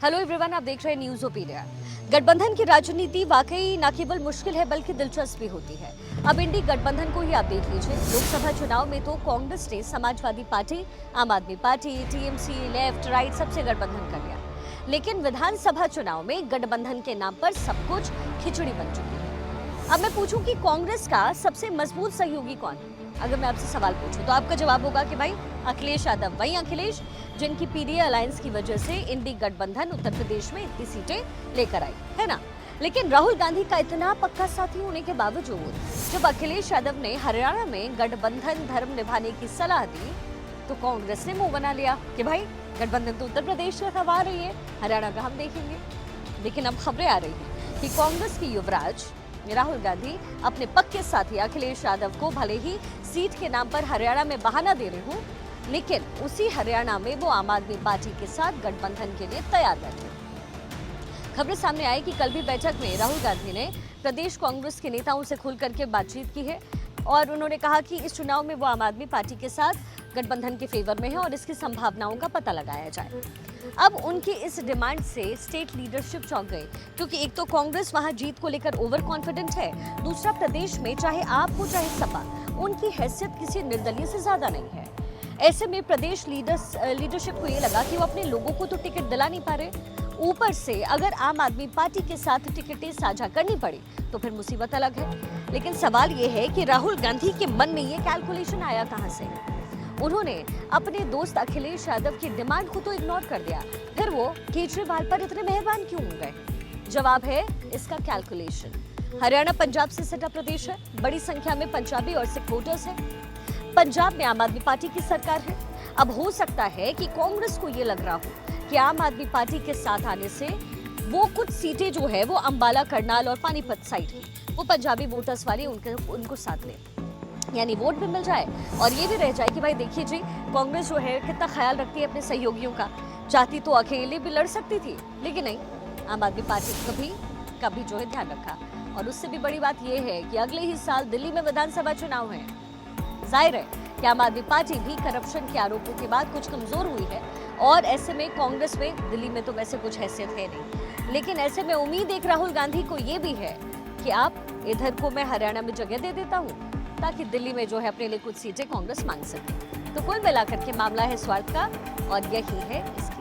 Hello everyone, आप देख रहे हैं न्यूज ओपिनियन। गठबंधन की राजनीति वाकई न केवल मुश्किल है बल्कि दिलचस्प भी होती है। अब इंडी गठबंधन को ही आप देख लीजिए। लोकसभा चुनाव में तो कांग्रेस ने समाजवादी पार्टी, आम आदमी पार्टी, टीएमसी, लेफ्ट राइट सबसे गठबंधन कर लिया, लेकिन विधानसभा चुनाव में गठबंधन के नाम पर सब कुछ खिचड़ी बन चुकी है। अब मैं पूछूं कि कांग्रेस का सबसे मजबूत सहयोगी कौन है? अगर मैं आपसे सवाल पूछूं तो आपका जवाब होगा कि भाई अखिलेश यादव। वही अखिलेश जिनकी पीडीए अलायंस की वजह से इंडी गठबंधन उत्तर प्रदेश में इतनी सीटें लेकर आई है ना। लेकिन राहुल गांधी का इतना पक्का साथी होने के बावजूद जब अखिलेश यादव ने हरियाणा में गठबंधन धर्म निभाने की सलाह दी तो कांग्रेस ने मुंह बना लिया कि भाई गठबंधन तो उत्तर प्रदेश से करवा रही है, हरियाणा का हम देखेंगे। लेकिन अब खबरें आ रही हैं कि कांग्रेस की युवराज राहुल गांधी अपने पक्के साथी अखिलेश यादव को भले ही सीट के नाम पर हरियाणा में बहाना दे रहे हूं, लेकिन उसी हरियाणा में वो आम आदमी पार्टी के साथ गठबंधन के लिए तैयार बैठे। खबरें सामने आई कि कल भी बैठक में राहुल गांधी ने प्रदेश कांग्रेस के नेताओं से खुल करके बातचीत की है और उन्होंने कहा कि इस चुनाव में वो आम आदमी पार्टी के साथ गठबंधन के फेवर में है और इसकी संभावनाओं का पता लगाया जाए। अब उनकी इस डिमांड से स्टेट लीडरशिप चौंक गई, क्योंकि एक तो कांग्रेस वहां जीत को लेकर ओवर कॉन्फिडेंट है, दूसरा प्रदेश में चाहे आप हो चाहे सपा, उनकी हैसियत किसी निर्दलीय से ज्यादा नहीं है। ऐसे में प्रदेश लीडरशिप को ये लगा कि वो अपने लोगों को तो टिकट दिला नहीं पा रहे, ऊपर से अगर आम आदमी पार्टी के साथ टिकटें साझा करनी पड़ी तो फिर मुसीबत अलग है। लेकिन सवाल ये है कि राहुल गांधी के मन में ये कैलकुलेशन आया कहां से? उन्होंने अपने दोस्त अखिलेश यादव की डिमांड को तो इग्नोर कर दिया, फिर वो केजरीवाल पर इतने मेहरबान क्यों हो गए? जवाब है इसका कैलकुलेशन। हरियाणा पंजाब से सटा प्रदेश है, बड़ी संख्या में पंजाबी और सिख वोटर्स हैं। पंजाब में आम आदमी पार्टी की सरकार है। अब हो सकता है कि कांग्रेस को ये लग रहा हो कि आम आदमी पार्टी के साथ आने से वो कुछ सीटें जो है वो अंबाला, करनाल और पानीपत साइड की वो पंजाबी वोटर्स वाली उनको साथ ले, यानी वोट भी मिल जाए और ये भी रह जाए कि भाई देखिए जी, कांग्रेस जो है कितना ख्याल रखती है अपने सहयोगियों का। चाहती तो अकेले भी लड़ सकती थी, लेकिन नहीं, आम आदमी पार्टी कभी जो है ध्यान रखा। और उससे भी बड़ी बात यह है कि अगले ही साल दिल्ली में विधानसभा चुनाव है। जाहिर है कि आम आदमी पार्टी भी करप्शन के आरोपों के बाद कुछ कमजोर हुई है और ऐसे में कांग्रेस में दिल्ली में तो वैसे कुछ हैसियत है नहीं, लेकिन ऐसे में उम्मीद एक राहुल गांधी को ये भी है कि आप इधर को मैं हरियाणा में जगह दे देता हूँ ताकि दिल्ली में जो है अपने लिए कुछ सीटें कांग्रेस मांग सके। तो कुल मिलाकर के मामला है स्वार्थ का और यही है इसकी